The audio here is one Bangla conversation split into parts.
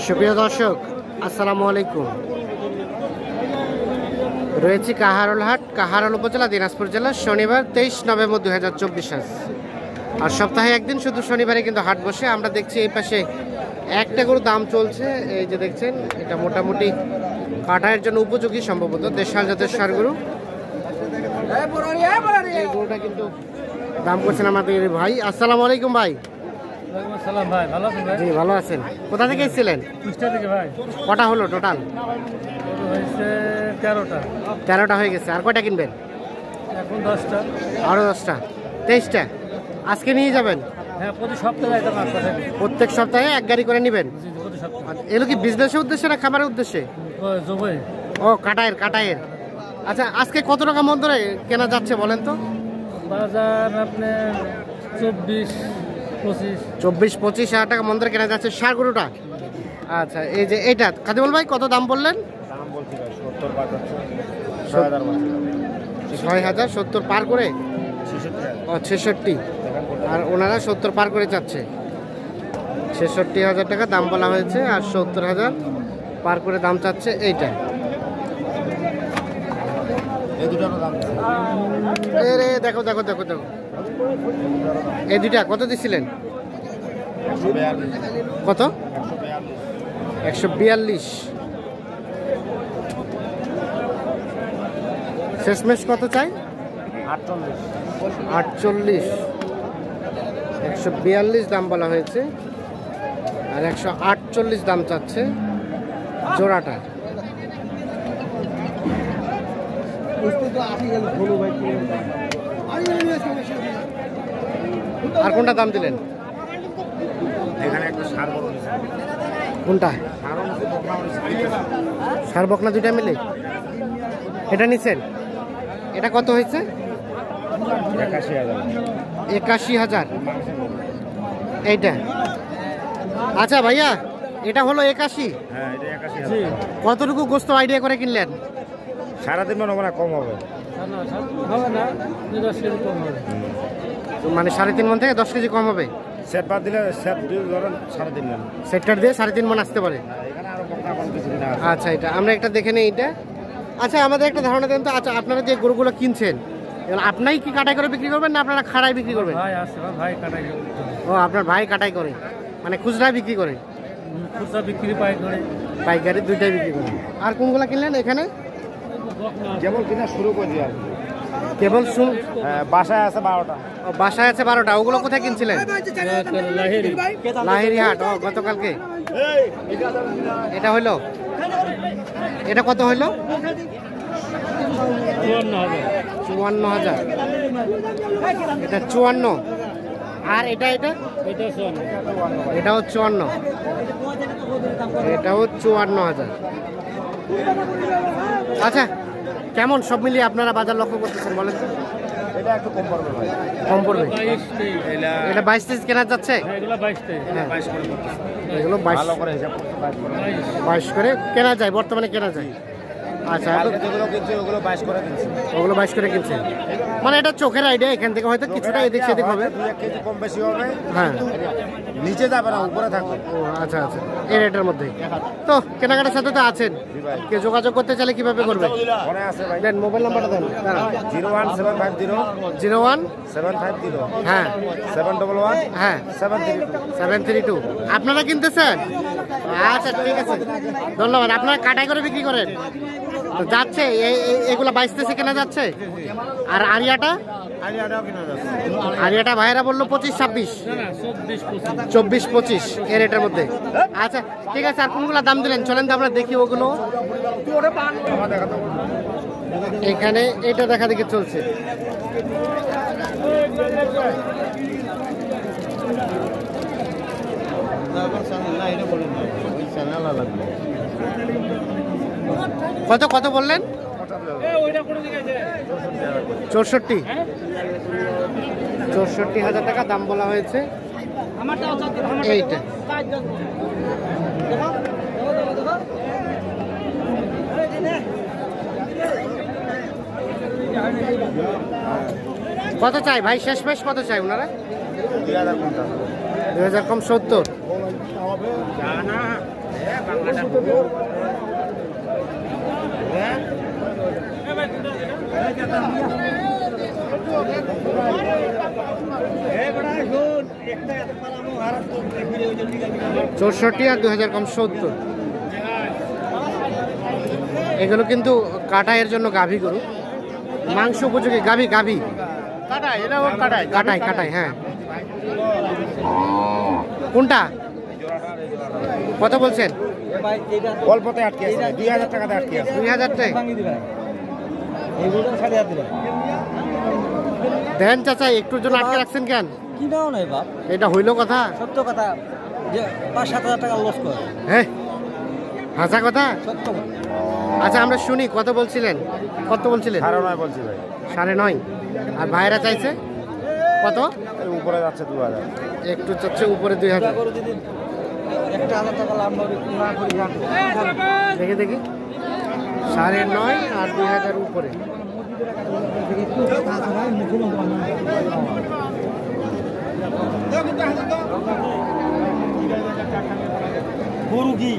সুপ্রিয় দর্শক, আসসালামু আলাইকুম। রয়েছি কাহারোল হাট, কাহারোল উপজেলা, দিনাজপুর জেলা। শনিবার 23 নভেম্বর 2024 আজ। আর সপ্তাহে একদিন শুধু শনিবারে কিন্তু হাট বসে। আমরা দেখছি এই পাশে একটা গরুর দাম চলছে, এই যে দেখছেন, এটা মোটামুটি কাটায়ের জন্য উপযোগী, সম্ভবত দেশাল জাতের ষাঁড় গরু। এই গরুটা কিন্তু দাম করছেন আমাদের ভাই। আসসালামু আলাইকুম ভাই। জি, ভালো আছেন। কোথা থেকে এসেছিলেন? ভাই কটা হলো টোটাল? হয়েছে 13টা। 13টা হয়ে গেছে। আর কয়টা কিনবেন? এখন 10টা। আরো 10টা, 23টা আজকে নিয়ে যাবেন? হ্যাঁ, প্রতি সপ্তাহে যাইতে পারবো। প্রত্যেক সপ্তাহে এক গাড়ি করে নেবেন? প্রতি সপ্তাহে। এগুলো কি বিজনেসের উদ্দেশ্যে না খামারের উদ্দেশ্যে? ও, কাটায়ের। আচ্ছা, আজকে কত টাকা মন ধরে কেনা যাচ্ছে বলেন তো? বাজার আপনি 24-25 হাজার টাকা মন ধরে কেনা যাচ্ছে ষাঁড় গরুটা। আচ্ছা, এই যে এইটা খাদিমুল ভাই কত দাম বললেন? দাম বলছি 70 পার করছে। 6000 70 পার করে? 66। আর ওনারা 70 পার করে চাচ্ছে। 66,000 টাকা দাম বলা হয়েছে, আর 70,000 পার করে দাম চাচ্ছে এইটা। দেখো দেখো দেখো দেখো, এই দুইটা কত দিছিলেন? কত? 142। শেষমেশ কত চাই? 48। 142 দাম বলা হয়েছে, আর 148 দাম চাচ্ছে জোড়াটা। আর কোনটা দাম দিলেন? কোনটা? ষাঁড় বকনা দুইটা মিলে এটা নিছেন? এটা কত হয়েছে? 81,000 এইটা। আচ্ছা ভাইয়া, এটা হলো 81। কতটুকু গোস্ত আইডিয়া করে কিনলেন? 3.5 মণ হবে না, কম হবে। মানে 3.5 মণ থেকে 10 কেজি কম হবে। সেট বাদ দিলে সেট ধরেন 3.5 মণ। সেটটার দিয়ে 3.5 মণ আসতে পারে। আচ্ছা, এটা আমরা একটা দেখে নেই এটা। আচ্ছা, আমাদের একটা ধারণা দেন তো। আচ্ছা, আপনারা যে গরুগুলো কিনছেন, আপনাই কি কাটাই করে বিক্রি করবেন না আপনারা খাড়াই বিক্রি করবেন? ও, আপনার ভাই কাটাই করে, মানে খুচরা বিক্রি করে? খুচরা বিক্রি, পাইকারি দুইটাই বিক্রি করে। আর কোনগুলো কিনলেন এখানে? যেমন কিনা শুরু করে দিয়ে কেবল বাসায় আছে 12টা। বাসায় আছে 12টা। ওগুলো কোথায় কিনছিলেন? লাহিরি হাট। ও, গতকালকে। এটা হইলো, এটা কত হইলো? 54,000। এটা 54। আর এটাও 54। এটাও 54,000। আচ্ছা, কেমন সব মিলিয়ে আপনারা বাজার লক্ষ্য করতেছেন বলেন তো? এটা একটু কম পড়বে ভাই। কম পড়বে? এটা 22 কেনা যাচ্ছে? এগুলো 22 করে কেনা যায়, বর্তমানে কেনা যায়। আচ্ছা, ওগুলো 22 করে কিনছে। ওগুলো 22 করে কিনছে। মানে এটা চোখের আইডিয়া, এখান থেকে হয়তো কিছুটা এদিক সেদিক হবে, 2-1 কেজি কম বেশি হবে। হ্যাঁ, নিচে যাবে না, উপরে থাকবে। ও আচ্ছা আচ্ছা, এই রেটের মধ্যে। তো কেনাকাটার সাথে তো আছেন, কেউ যোগাযোগ করতে চাইলে কিভাবে করবে? মনে আছে ভাই? দেন, মোবাইল নাম্বারটা দেন। 01750 হ্যাঁ 711 হ্যাঁ 732। আপনারা কিনতেছেন? আচ্ছা, ঠিক আছে, ধন্যবাদ। আপনারা কাটাই করে বিক্রি করেন তো যাচ্ছে? এগুলা 22 কেনা যাচ্ছে। আর আরিয়াটা? আরিয়াটা ভাইয়েরা বললো 25-26, 24-25 এর রেটের মধ্যে। আচ্ছা, ঠিক আছে। আর কোনগুলো দাম দিলেন? চলেন তো আমরা দেখি ওগুলো। এখানে এটা দেখা দেখি চলছে। কত কত বললেন? 64,000 টাকা দাম বলা হয়েছে এইটা। কত চাই ভাই? শেষ মেশ কত চাই ওনারা? 2000 2000 কম 70। চৌষট্টি আর 2000 কম 70। এগুলো কিন্তু কাটাইয়ের জন্য গাভী গরু, মাংস উপযোগী গাভী গাভী কাটাই কাটাই। হ্যাঁ, কোনটা কত বলছেন? অল্পতে আটকে আছে 2000 টাকাতে আটকে আছে। 2000 টাকা দেন চাচা, একটুর জন্য আটকে রাখছেন কেন? কি দাও নাই বাপ, এটা হইল কথা? সত্য কথা যে 5-7 হাজার টাকা লস করে। হ্যাঁ, হাসা কথা। সত্য কথা। আচ্ছা আমরা শুনি, কত বলছিলেন? কত বলছিলেন? 9.5 বলছি ভাই। 9.5। আর ভাইরা চাইছে কত? এই উপরে যাচ্ছে 2000। একটু চাচ্ছে উপরে 2000। করে যদি 1,000 টাকা লাভ হবে না করি দেখি দেখি, 9.5 আর 2000 উপরে। গরু কি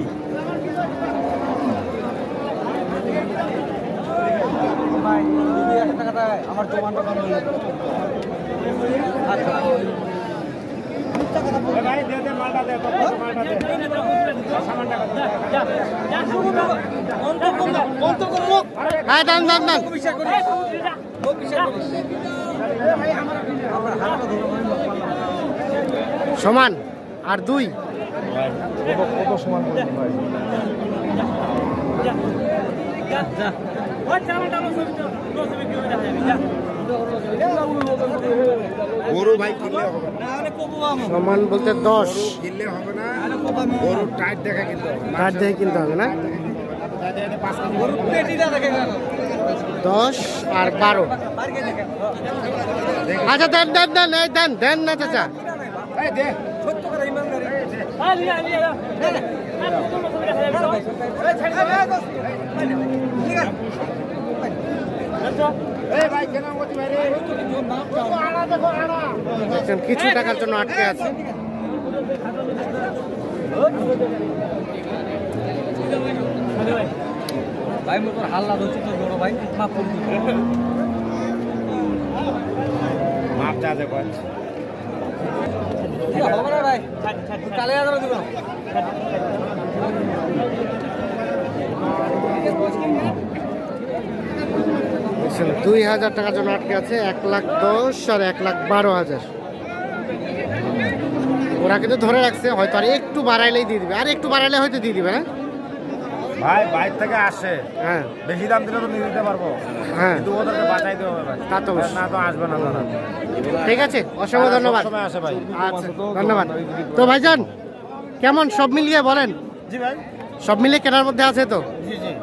আমার জমানটা হ্যাঁ, দান দান দান। সমান আর 2। কত সমান বলছি ভাই? গরু ভাই কিনলে হবে না। সমান বলতে 10। কিনলে হবে না, গরু টাইট দেখা কিন্তু কাঠ দিয়ে কিনতে হবে না? 10 আর 12। আচ্ছা দেন দেন দেন, এই দেন দেন না চাচা। এই দে এই ভাই কেন বলছি ভাই রে? দেখছেন কিছু টাকার জন্য আটকে আছে। ভাই মোর হাল্লা হচ্ছে তো বড় ভাই, মাফ করে দিন। মাপ চা দে কয়। হবে না ভাই, কালে আদর দিব। দেখছেন 2000 টাকার জন্য আটকে আছে। 1,10,000 আর 1,12,000। ওরা কিন্তু ধরে রাখছে, হয়তো আর একটু বাড়াইলেই দিয়ে দিবে, আর একটু বাড়াইলে হয়তো দিয়ে দিবে। ভাই বাইরে থেকে আসে, হ্যাঁ বেশি দাম দিলে তো নিয়ে নিতে পারবো, হ্যাঁ, কিন্তু ওদেরকে বাঁচাইতে হবে ভাই। তা তো অবশ্যই। না তো আসবে না তারা। ঠিক আছে, অসংখ্য ধন্যবাদ। সময় আসে ভাই। আচ্ছা ধন্যবাদ। তো ভাইজান কেমন সব মিলিয়ে বলেন? জি ভাই। সব মিলিয়ে কেনার মধ্যে আছে তো? জি জি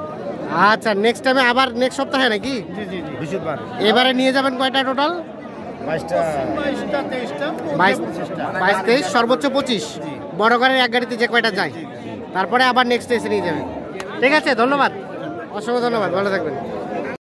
আচ্ছা, নেক্সট টাইমে আবার নেক্সট সপ্তাহে নাকি? জি জি জি বৃহস্পতিবার। এবারে নিয়ে যাবেন কয়টা টোটাল? 22টা 22, 23, সর্বোচ্চ 25। বড় গাড়ির এক গাড়িতে যে কয়টা যায়, তারপরে আবার নেক্সট এসে নিয়ে যাবেন। ঠিক আছে, ধন্যবাদ, অসংখ্য ধন্যবাদ, ভালো থাকবেন।